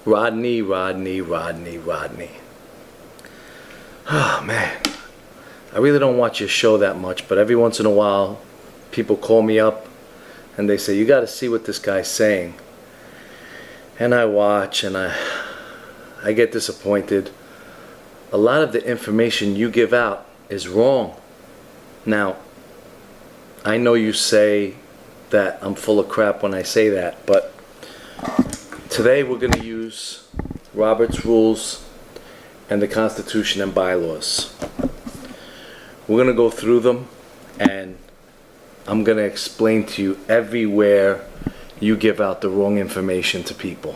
Rodney. Oh man, I really don't watch your show that much, but every once in a while people call me up and they say, you got to see what this guy's saying. And I watch and I get disappointed. A lot of the information you give out is wrong. Now, I know you say that I'm full of crap when I say that, but today we're going to use Robert's Rules and the Constitution and bylaws. We're going to go through them, and I'm going to explain to you everywhere you give out the wrong information to people.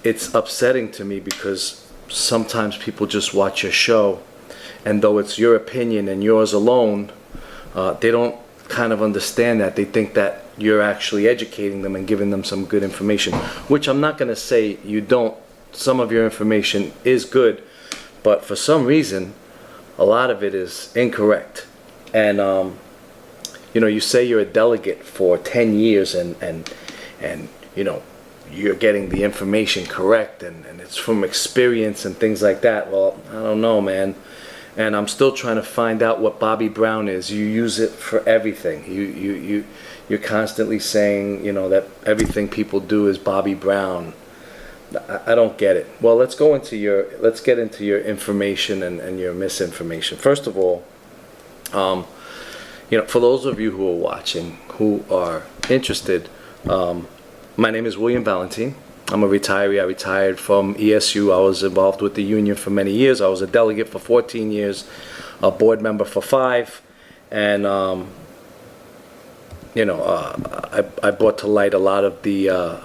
It's upsetting to me because sometimes people just watch your show, and though it's your opinion and yours alone, they don't kind of understand that. They think that you're actually educating them and giving them some good information, which I'm not going to say you don't. Some of your information is good, but for some reason a lot of it is incorrect. And you know, you say you're a delegate for 10 years and you know, you're getting the information correct and it's from experience and things like that. Well, I don't know, man. And I'm still trying to find out what Bobby Brown is. You use it for everything. You're constantly saying, you know, that everything people do is Bobby Brown. I don't get it. Well, let's get into your information and your misinformation. First of all, you know, for those of you who are watching, who are interested, my name is William Valentine. I'm a retiree. I retired from ESU. I was involved with the union for many years. I was a delegate for 14 years, a board member for 5, and you know, I brought to light a lot of the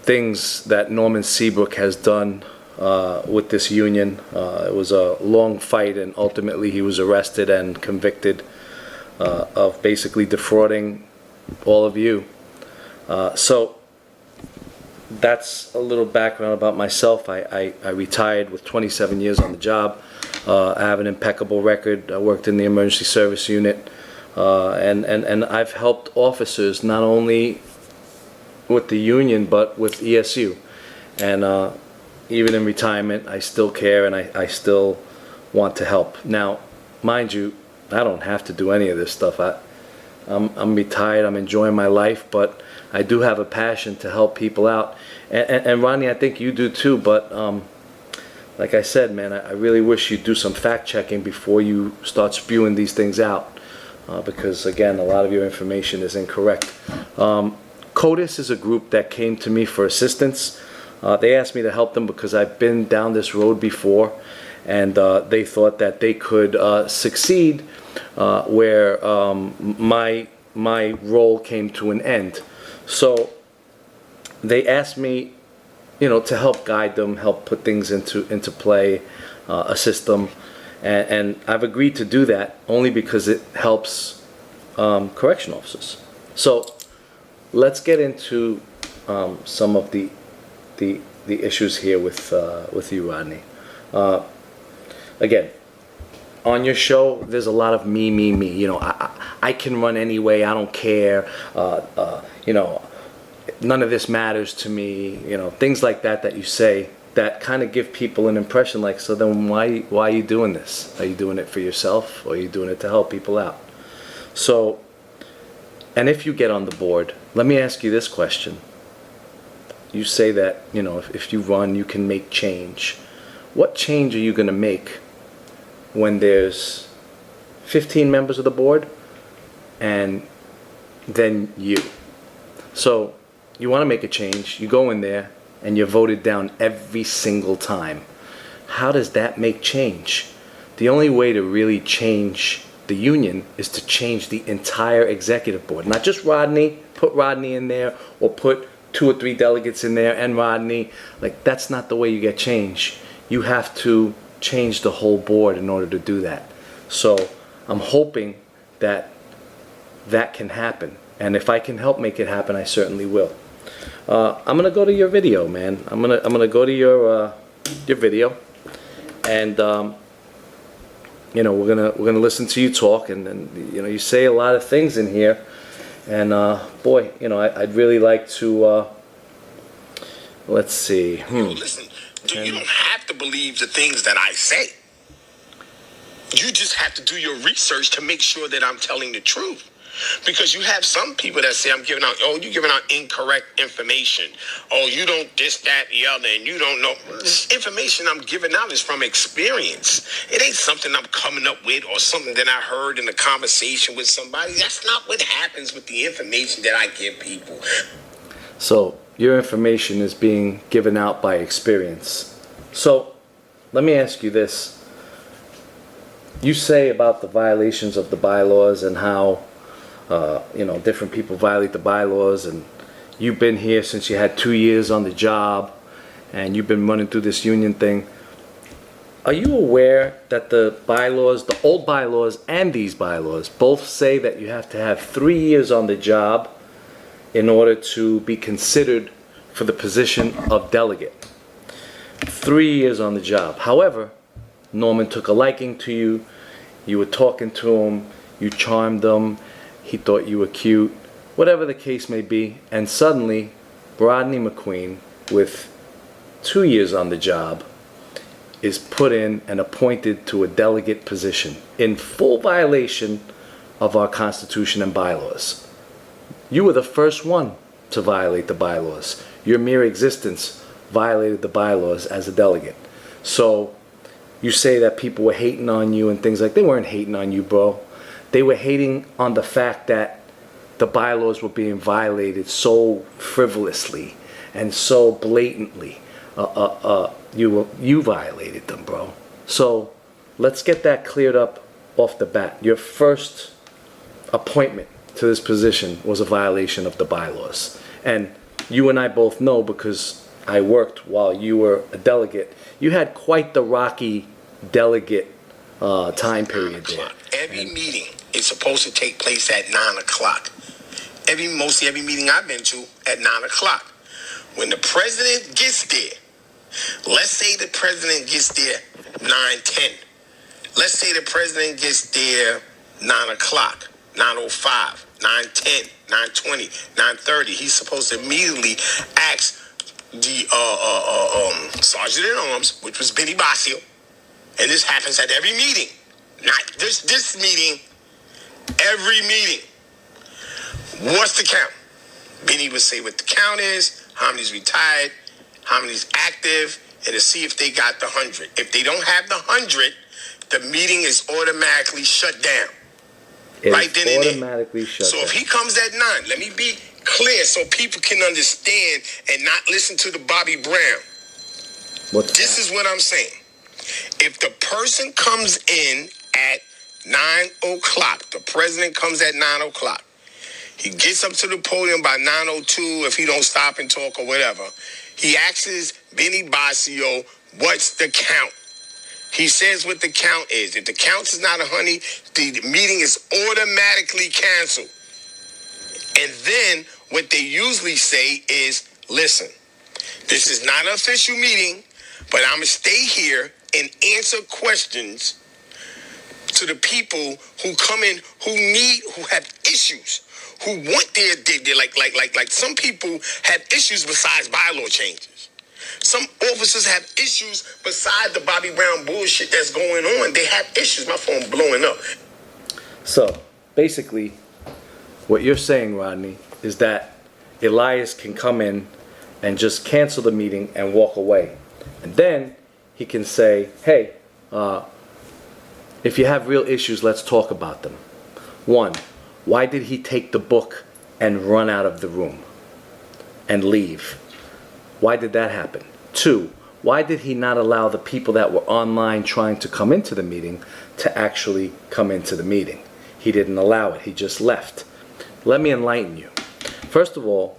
things that Norman Seabrook has done with this union. It was a long fight, and ultimately he was arrested and convicted of basically defrauding all of you. So that's a little background about myself. I retired with 27 years on the job. I have an impeccable record. I worked in the emergency service unit, and I've helped officers not only with the union but with ESU. And even in retirement, I still care and I still want to help. Now, mind you, I don't have to do any of this stuff. I'm retired. I'm enjoying my life, but I do have a passion to help people out. And Rodney, I think you do too. But like I said, man, I really wish you'd do some fact checking before you start spewing these things out, because again, a lot of your information is incorrect. CODIS is a group that came to me for assistance. They asked me to help them because I've been down this road before, and they thought that they could succeed where my role came to an end. So they asked me, you know, to help guide them, help put things into play, assist them, and I've agreed to do that only because it helps correction officers. So let's get into some of the issues here with you, Rodney. Again, on your show, there's a lot of me. You know, I can run anyway. I don't care. You know, none of this matters to me. You know, things like that you say that kind of give people an impression like, so then why are you doing this? Are you doing it for yourself, or are you doing it to help people out? So, and if you get on the board, let me ask you this question. You say that, you know, if you run, you can make change. What change are you going to make when there's 15 members of the board and then you? So you want to make a change, you go in there and you're voted down every single time. How does that make change? The only way to really change the union is to change the entire executive board. Not just Rodney, put Rodney in there, or put 2 or 3 delegates in there and Rodney. Like, that's not the way you get change. You have to change the whole board in order to do that. So I'm hoping that that can happen, and if I can help make it happen, I certainly will. I'm gonna go to your video, man. I'm gonna go to your video, and you know, we're gonna listen to you talk, and you know, you say a lot of things in here, and boy, you know, I'd really like to let's see. Listen, you don't have to believe the things that I say. You just have to do your research to make sure that I'm telling the truth. Because you have some people that say I'm giving out, oh, you're giving out incorrect information. Oh, you don't this, that, the other, and you don't know. This information I'm giving out is from experience. It ain't something I'm coming up with or something that I heard in a conversation with somebody. That's not what happens with the information that I give people. So your information is being given out by experience. So let me ask you this. You say about the violations of the bylaws and how different people violate the bylaws, and you've been here since you had 2 years on the job and you've been running through this union thing. Are you aware that the bylaws, the old bylaws and these bylaws, both say that you have to have 3 years on the job in order to be considered for the position of delegate? 3 years on the job. However, Norman took a liking to you, you were talking to him, you charmed him, he thought you were cute, whatever the case may be, and suddenly Rodney McQueen, with 2 years on the job, is put in and appointed to a delegate position in full violation of our Constitution and bylaws. You were the first one to violate the bylaws. Your mere existence violated the bylaws as a delegate. So you say that people were hating on you and things like that. They weren't hating on you, bro. They were hating on the fact that the bylaws were being violated so frivolously and so blatantly. You violated them, bro. So let's get that cleared up off the bat. Your first appointment to this position was a violation of the bylaws. And you and I both know, because I worked while you were a delegate, you had quite the rocky delegate time period there. Every meeting is supposed to take place at 9 o'clock. Mostly every meeting I've been to at 9 o'clock. When the president gets there, let's say the president gets there 9:10. Let's say the president gets there 9 o'clock, 9:05, 9:10, 9:20, 9:30. He's supposed to immediately ask the Sergeant at Arms, which was Benny Basio, and this happens at every meeting. Not this meeting, every meeting. What's the count? Benny would say what the count is, how many's retired, how many's active, and to see if they got the 100. If they don't have the 100, the meeting is automatically shut down. Right then and there. Automatically shut down. So if he comes at 9, let me be clear so people can understand and not listen to the Bobby Brown. This is what I'm saying. If the person comes in at 9 o'clock, the president comes at 9 o'clock, he gets up to the podium by 9:02 if he don't stop and talk or whatever. He asks Benny Basio, what's the count? He says what the count is. If the count is not 100, the meeting is automatically canceled. And then what they usually say is, listen, this is not an official meeting, but I'm going to stay here and answer questions to the people who come in, who have issues, who want their like some people have issues besides bylaw changes. Some officers have issues besides the Bobby Brown bullshit that's going on. They have issues. My phone's blowing up. So basically, what you're saying, Rodney, is that Elias can come in and just cancel the meeting and walk away. And then he can say, hey, if you have real issues, let's talk about them. 1, why did he take the book and run out of the room and leave? Why did that happen? 2, why did he not allow the people that were online trying to come into the meeting to actually come into the meeting? He didn't allow it. He just left. Let me enlighten you. First of all,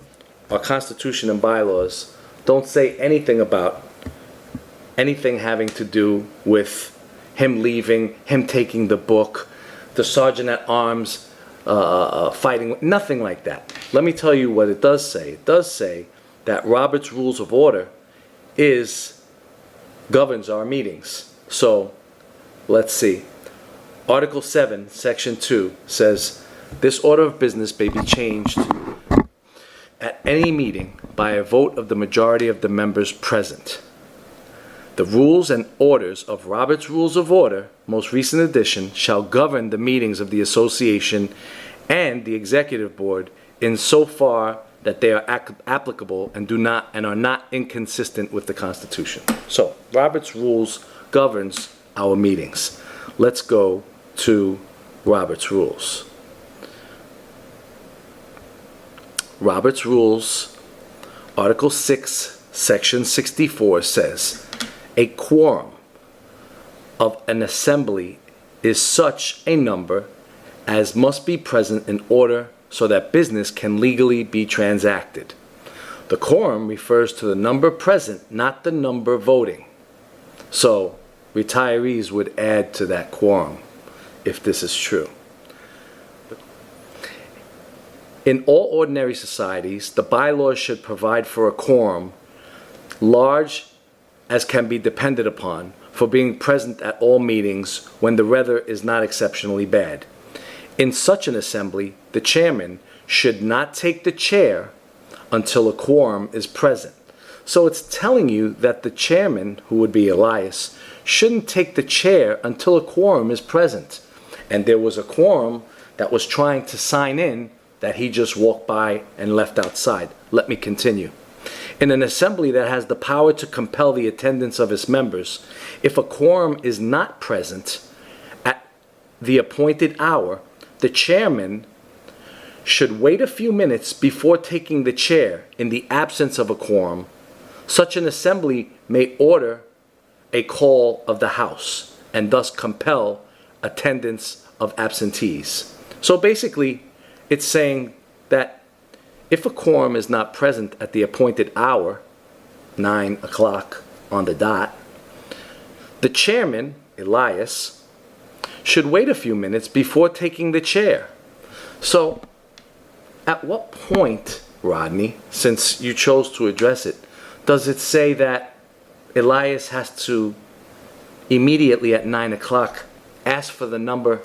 our Constitution and bylaws don't say anything about anything having to do with him leaving, him taking the book, the sergeant at arms fighting, nothing like that. Let me tell you what it does say. It does say that Robert's Rules of Order governs our meetings. So let's see. Article 7, Section 2 says, this order of business may be changed at any meeting by a vote of the majority of the members present. The rules and orders of Robert's Rules of Order, most recent edition, shall govern the meetings of the association and the executive board insofar that they are applicable and are not inconsistent with the Constitution. So, Robert's Rules governs our meetings. Let's go to Robert's Rules. Robert's Rules, Article 6, Section 64 says, a quorum of an assembly is such a number as must be present in order so that business can legally be transacted. The quorum refers to the number present, not the number voting. So, retirees would add to that quorum if this is true. In all ordinary societies, the bylaws should provide for a quorum large as can be depended upon for being present at all meetings when the weather is not exceptionally bad. In such an assembly, the chairman should not take the chair until a quorum is present. So it's telling you that the chairman, who would be Elias, shouldn't take the chair until a quorum is present. And there was a quorum that was trying to sign in that he just walked by and left outside. Let me continue. In an assembly that has the power to compel the attendance of its members, if a quorum is not present at the appointed hour, the chairman should wait a few minutes before taking the chair in the absence of a quorum. Such an assembly may order a call of the House and thus compel attendance of absentees. So basically, it's saying that if a quorum is not present at the appointed hour, 9 o'clock on the dot, the chairman, Elias, should wait a few minutes before taking the chair. So, at what point, Rodney, since you chose to address it, does it say that Elias has to immediately at 9 o'clock ask for the number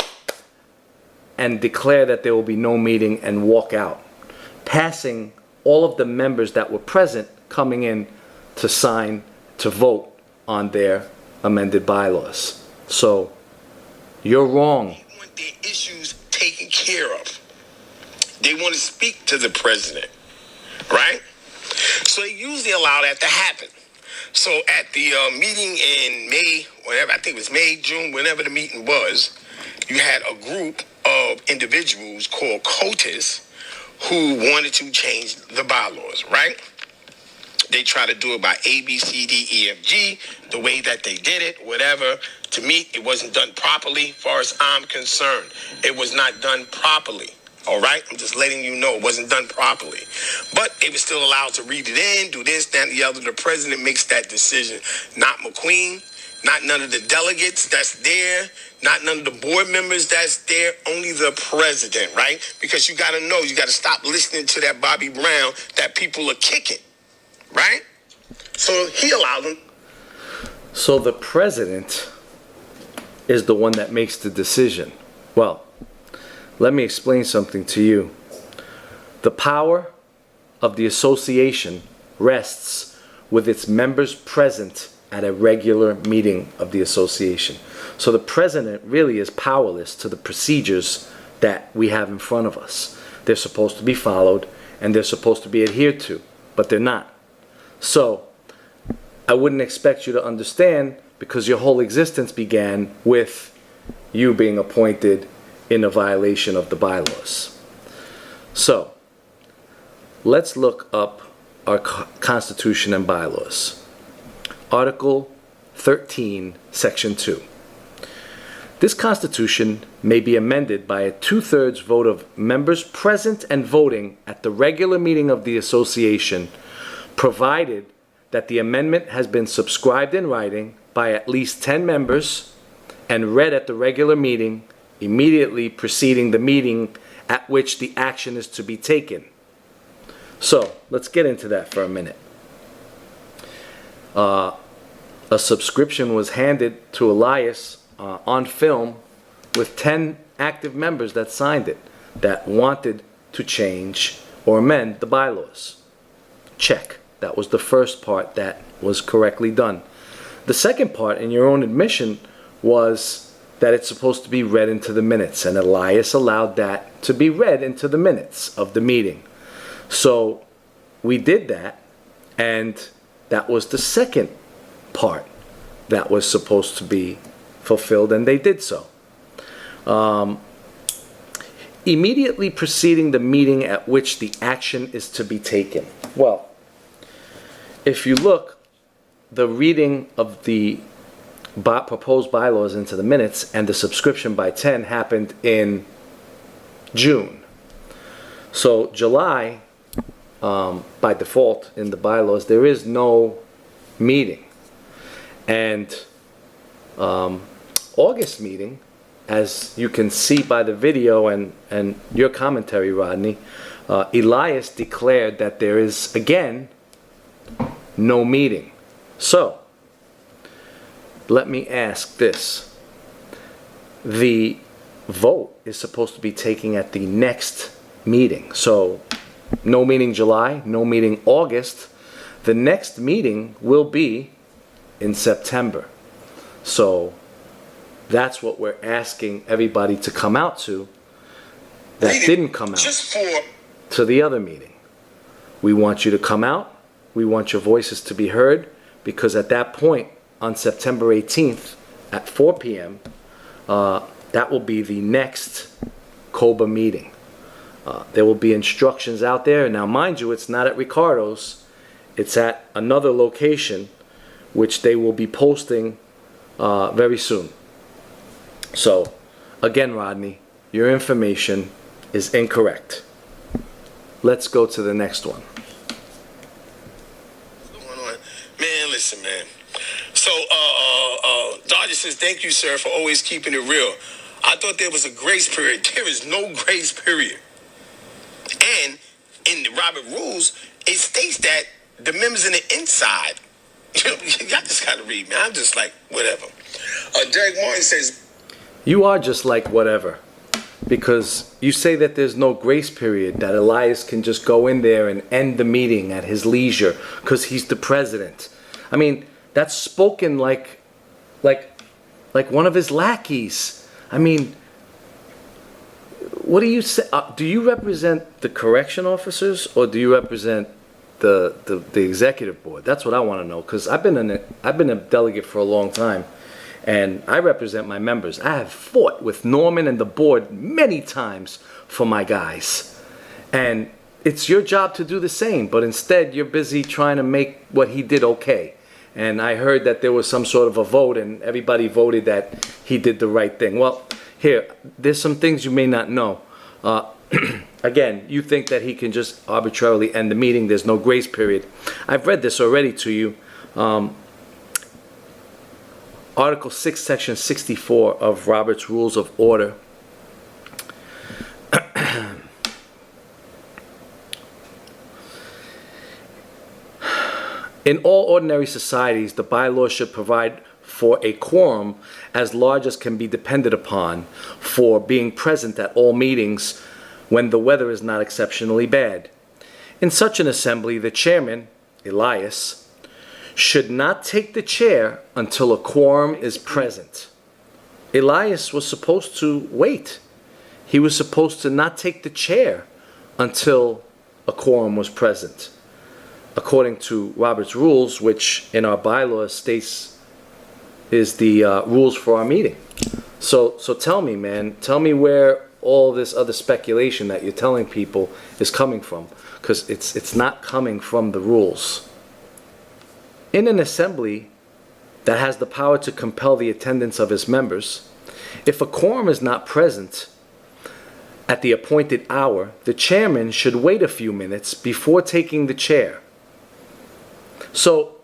and declare that there will be no meeting and walk out, passing all of the members that were present coming in to sign, to vote on their amended bylaws? So, you're wrong. They want their issues taken care of. They want to speak to the president, right? So they usually allow that to happen. So at the meeting in May, whatever, I think it was May, June, whenever the meeting was, you had a group of individuals called COTUS who wanted to change the bylaws, right? They try to do it by A, B, C, D, E, F, G, the way that they did it, whatever. To me, it wasn't done properly, as far as I'm concerned. It was not done properly, all right? I'm just letting you know it wasn't done properly. But they were still allowed to read it in, do this, that, and the other. The president makes that decision, not McQueen, not none of the delegates that's there, not none of the board members that's there, only the president, right? Because you got to know, you got to stop listening to that Bobby Brown that people are kicking, right? So he allowed them. So the president is the one that makes the decision. Well, let me explain something to you. The power of the association rests with its members present at a regular meeting of the association. So the president really is powerless to the procedures that we have in front of us. They're supposed to be followed and they're supposed to be adhered to, but they're not. So I wouldn't expect you to understand, because your whole existence began with you being appointed in a violation of the bylaws. So let's look up our Constitution and bylaws. Article 13, Section 2. This Constitution may be amended by a 2/3 vote of members present and voting at the regular meeting of the association, provided that the amendment has been subscribed in writing by at least 10 members and read at the regular meeting immediately preceding the meeting at which the action is to be taken. So, let's get into that for a minute. A subscription was handed to Elias on film with 10 active members that signed it, that wanted to change or amend the bylaws. Check. That was the first part that was correctly done. The second part, in your own admission, was that it's supposed to be read into the minutes, and Elias allowed that to be read into the minutes of the meeting. So we did that, and that was the second part that was supposed to be fulfilled, and they did so. Immediately preceding the meeting at which the action is to be taken. Well, if you look, the reading of the proposed bylaws into the minutes and the subscription by 10 happened in June. So July, by default in the bylaws, there is no meeting. And August meeting, as you can see by the video and your commentary, Rodney, Elias declared that there is, again, no meeting. So, let me ask this. The vote is supposed to be taken at the next meeting. So, no meeting July, no meeting August. The next meeting will be in September. So, that's what we're asking everybody to come out to that didn't come out to the other meeting. We want you to come out. We want your voices to be heard, because at that point, on September 18th at 4 p.m., that will be the next COBA meeting. There will be instructions out there. Now, mind you, it's not at Ricardo's. It's at another location, which they will be posting very soon. So, again, Rodney, your information is incorrect. Let's go to the next one. Man, listen, man. So, Dodger says, thank you, sir, for always keeping it real. I thought there was a grace period. There is no grace period. And in the Robert rules, it states that the members in the inside, y'all just got to read, man. I'm just like, whatever. Derek Martin says, you are just like whatever, because you say that there's no grace period, that Elias can just go in there and end the meeting at his leisure because he's the president. I mean, that's spoken like one of his lackeys. I mean, what do you say? Do you represent the correction officers, or do you represent the executive board? That's what I want to know, because I've been a delegate for a long time. And I represent my members. I have fought with Norman and the board many times for my guys. And it's your job to do the same, but instead you're busy trying to make what he did okay. And I heard that there was some sort of a vote and everybody voted that he did the right thing. Well, here, there's some things you may not know. Again, you think that he can just arbitrarily end the meeting. There's no grace period. I've read this already to you. Article 6, Section 64 of Robert's Rules of Order. In all ordinary societies, the bylaws should provide for a quorum as large as can be depended upon for being present at all meetings when the weather is not exceptionally bad. In such an assembly, the chairman, Elias, should not take the chair until a quorum is present. Elias was supposed to wait. He was supposed to not take the chair until a quorum was present, according to Robert's rules, which in our bylaws states is the rules for our meeting. So tell me, man, tell me where all this other speculation that you're telling people is coming from, because it's not coming from the rules. In an assembly that has the power to compel the attendance of its members, if a quorum is not present at the appointed hour, the chairman should wait a few minutes before taking the chair. So,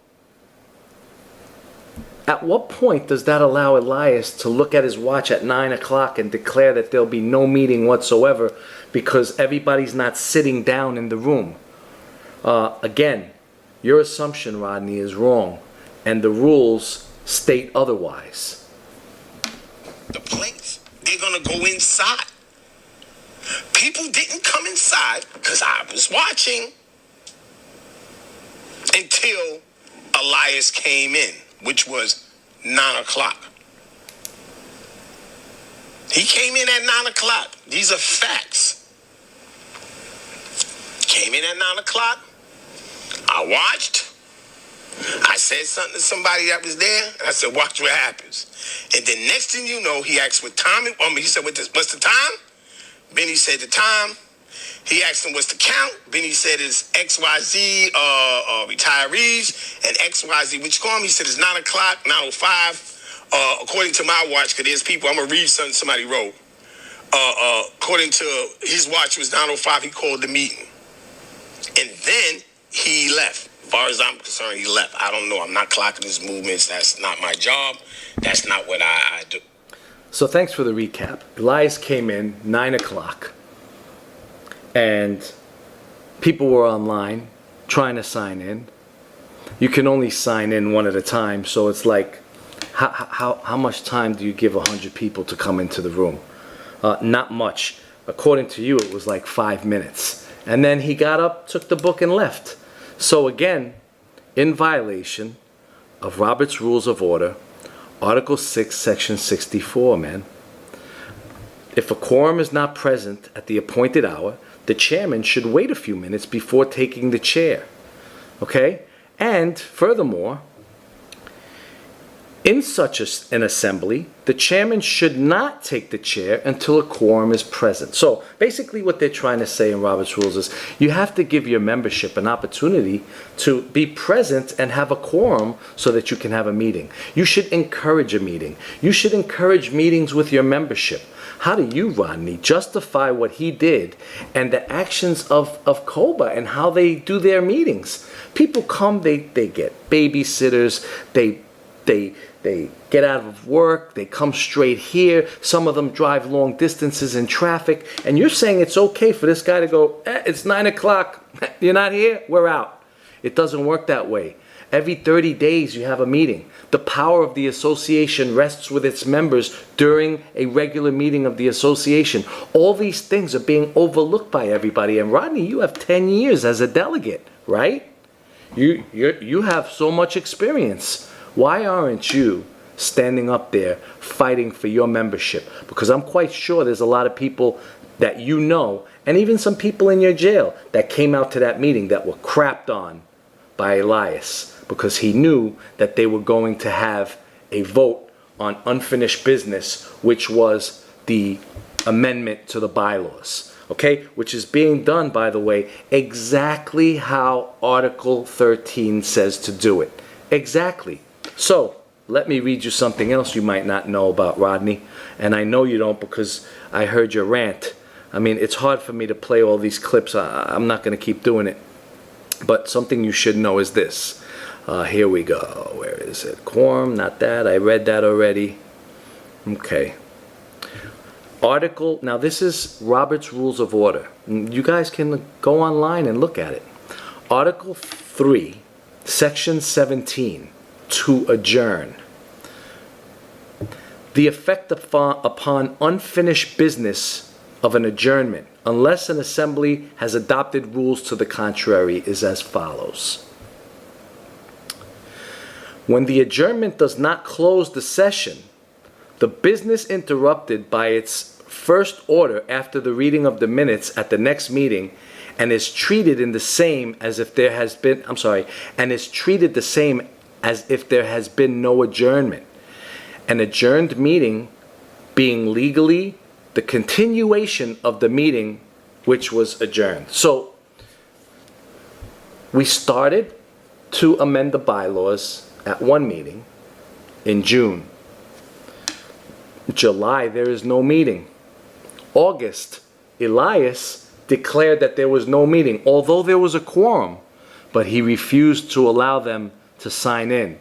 at what point does that allow Elias to look at his watch at 9 o'clock and declare that there'll be no meeting whatsoever because everybody's not sitting down in the room? Again, your assumption, Rodney, is wrong, and the rules state otherwise. The place, they're going to go inside. People didn't come inside because I was watching. until Elias came in, which was 9 o'clock. He came in at 9 o'clock. These are facts. Came in at 9 o'clock. I watched. I said something to somebody that was there, and I said, watch what happens. And then next thing you know, he asked what time it was. He said, what's the time? Benny said the time. He asked him what's the count. Benny said it's XYZ retirees and XYZ, which quorum? He said it's 9 o'clock, 9:05. According to my watch, because there's people, I'm going to read something somebody wrote. According to his watch, it was 9:05. He called the meeting. And then he left. As far as I'm concerned, he left. I don't know. I'm not clocking his movements. That's not my job. That's not what I do. So thanks for the recap. Elias came in 9 o'clock. And people were online trying to sign in. You can only sign in one at a time. So it's like, how much time do you give 100 people to come into the room? Not much. According to you, it was like 5 minutes. And then he got up, took the book, and left. So again, in violation of Robert's Rules of Order, Article 6, Section 64, man. If a quorum is not present at the appointed hour, the chairman should wait a few minutes before taking the chair. Okay? And furthermore, in such an assembly, the chairman should not take the chair until a quorum is present. So basically what they're trying to say in Robert's Rules is you have to give your membership an opportunity to be present and have a quorum so that you can have a meeting. You should encourage a meeting. You should encourage meetings with your membership. How do you, Rodney, justify what he did and the actions of Koba and how they do their meetings? People come, they get babysitters, they get out of work, they come straight here. Some of them drive long distances in traffic. And you're saying it's okay for this guy to go, it's 9 o'clock, you're not here, we're out. It doesn't work that way. Every 30 days you have a meeting. The power of the association rests with its members during a regular meeting of the association. All these things are being overlooked by everybody. And Rodney, you have 10 years as a delegate, right? You have so much experience. Why aren't you standing up there fighting for your membership? Because I'm quite sure there's a lot of people that you know, and even some people in your jail that came out to that meeting that were crapped on by Elias because he knew that they were going to have a vote on unfinished business, which was the amendment to the bylaws. Okay, which is being done, by the way, exactly how Article 13 says to do it. Exactly. So, let me read you something else you might not know about Rodney. And I know you don't because I heard your rant. I mean, it's hard for me to play all these clips. I'm not going to keep doing it. But something you should know is this. Here we go. Where is it? Quorum, not that. I read that already. Okay. Article, now this is Robert's Rules of Order. You guys can go online and look at it. Article 3, Section 17, to adjourn. The effect upon unfinished business of an adjournment, unless an assembly has adopted rules to the contrary, is as follows. When the adjournment does not close the session, the business interrupted by its first order after the reading of the minutes at the next meeting and is treated in the same as if there has been, and is treated the same as if there has been no adjournment. An adjourned meeting being legally the continuation of the meeting which was adjourned. So we started to amend the bylaws at one meeting in June. July, there is no meeting. August, Elias declared that there was no meeting, although there was a quorum, but he refused to allow them to sign in,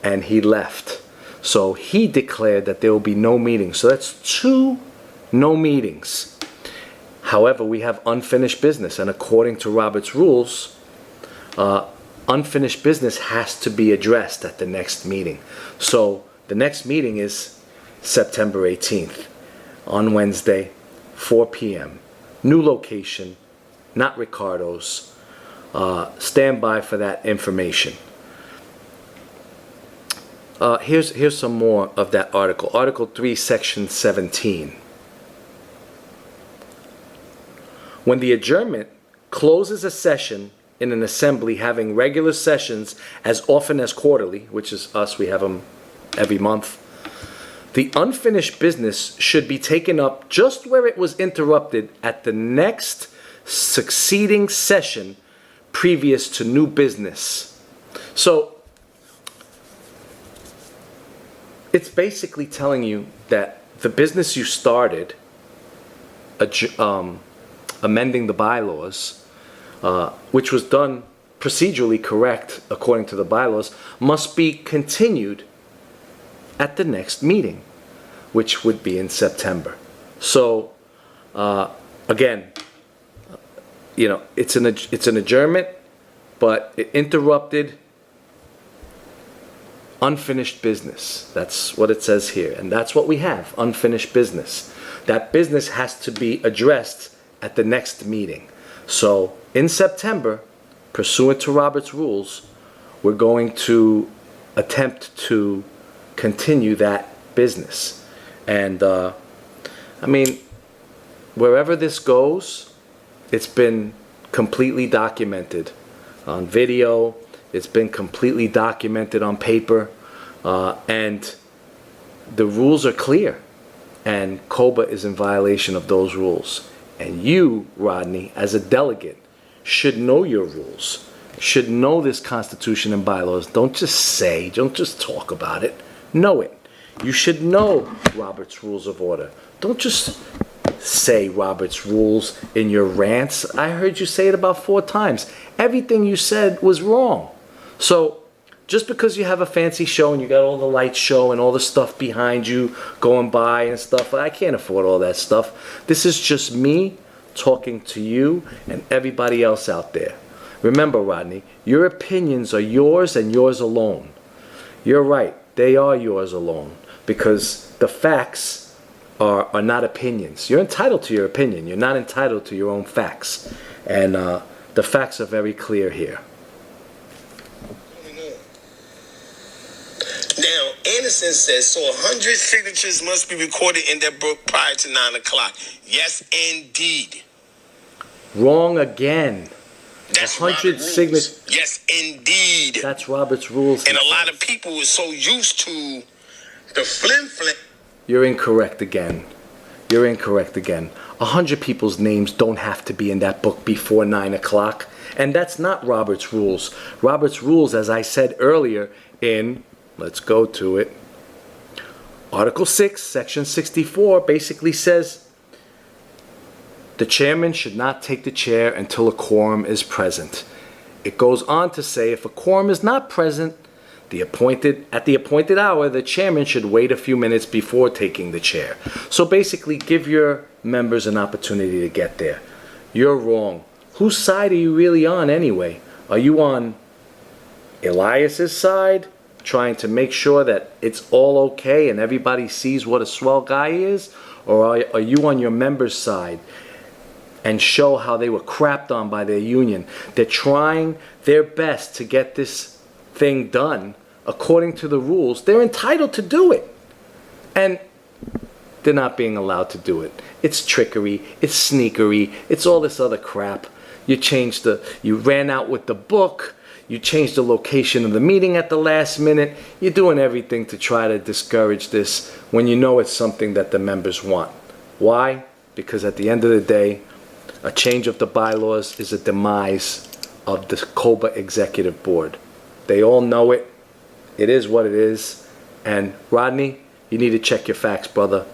and he left. So he declared that there will be no meeting. So that's 2 no meetings. However, we have unfinished business, and according to Robert's rules, unfinished business has to be addressed at the next meeting. So the next meeting is September 18th on Wednesday, 4 p.m. New location, not Ricardo's. stand by for that information. Here's some more of that article. Article 3, Section 17. When the adjournment closes a session in an assembly having regular sessions as often as quarterly, which is us, we have them every month, the unfinished business should be taken up just where it was interrupted at the next succeeding session previous to new business. So it's basically telling you that the business you started, amending the bylaws, which was done procedurally correct according to the bylaws, must be continued at the next meeting, which would be in September. So again, it's an adjournment, but it interrupted unfinished business. That's what it says here, and that's what we have, unfinished business. That business has to be addressed at the next meeting. So in September, pursuant to Robert's rules, we're going to attempt to continue that business. And I mean, wherever this goes, it's been completely documented on video, it's been completely documented on paper, and the rules are clear, and COBA is in violation of those rules. And you, Rodney, as a delegate, should know your rules, should know this Constitution and bylaws. Don't just talk about it. Know it. You should know Robert's Rules of Order. Don't just say Robert's Rules in your rants. I heard you say it about 4 times. Everything you said was wrong. So just because you have a fancy show and you got all the lights show and all the stuff behind you going by and stuff, I can't afford all that stuff. This is just me talking to you and everybody else out there. Remember, Rodney, your opinions are yours and yours alone. You're right. They are yours alone, because the facts are not opinions. You're entitled to your opinion. You're not entitled to your own facts. And the facts are very clear here. Now, Anderson says, so 100 signatures must be recorded in that book prior to 9 o'clock. Yes, indeed. Wrong again. That's 100 signatures. Yes, indeed. That's Robert's rules. And a lot of people are so used to the flim-flam. You're incorrect again. You're incorrect again. 100 people's names don't have to be in that book before 9 o'clock. And that's not Robert's rules. Robert's rules, as I said earlier in, let's go to it, Article 6, Section 64, basically says the chairman should not take the chair until a quorum is present. It goes on to say if a quorum is not present, at the appointed hour, the chairman should wait a few minutes before taking the chair. So basically, give your members an opportunity to get there. You're wrong. Whose side are you really on anyway? Are you on Elias's side, trying to make sure that it's all okay and everybody sees what a swell guy is? Or are you on your members' side and show how they were crapped on by their union? They're trying their best to get this thing done according to the rules. They're entitled to do it, and they're not being allowed to do it. It's trickery, it's sneakery, it's all this other crap. You ran out with the book, you changed the location of the meeting at the last minute. You're doing everything to try to discourage this when you know it's something that the members want. Why? Because at the end of the day, a change of the bylaws is a demise of the COBA Executive Board. They all know it. It is what it is. And Rodney, you need to check your facts, brother.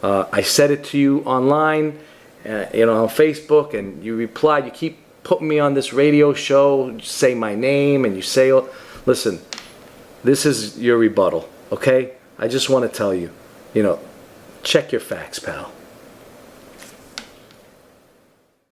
I said it to you online, on Facebook, and you replied. You keep putting me on this radio show, you say my name, and you say, listen, this is your rebuttal, okay? I just want to tell you, check your facts, pal.